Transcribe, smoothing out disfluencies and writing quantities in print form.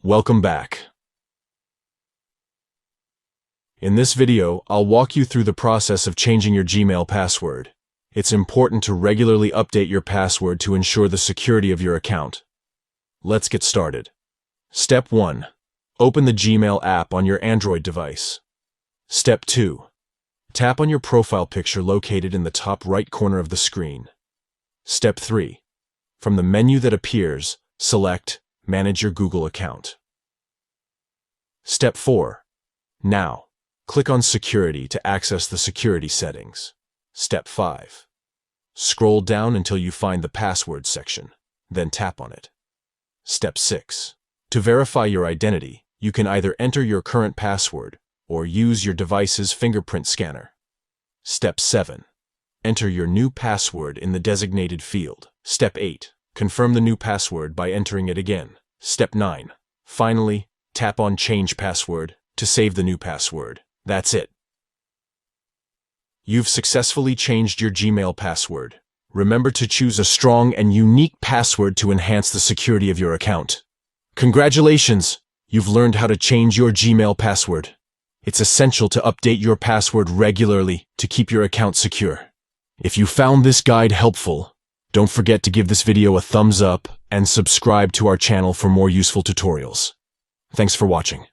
Welcome back. In this video, I'll walk you through the process of changing your Gmail password. It's important to regularly update your password to ensure the security of your account. Let's get started. Step 1. Open the Gmail app on your Android device. Step 2. Tap on your profile picture located in the top right corner of the screen. Step 3. From the menu that appears, select Manage your Google account. Step 4. Now, click on Security to access the security settings. Step 5. Scroll down until you find the Password section, then tap on it. Step 6. To verify your identity, you can either enter your current password or use your device's fingerprint scanner. Step 7. Enter your new password in the designated field. Step 8. Confirm the new password by entering it again. Step 9. Finally, tap on Change Password to save the new password. That's it. You've successfully changed your Gmail password. Remember to choose a strong and unique password to enhance the security of your account. Congratulations! You've learned how to change your Gmail password. It's essential to update your password regularly to keep your account secure. If you found this guide helpful, don't forget to give this video a thumbs up and subscribe to our channel for more useful tutorials. Thanks for watching.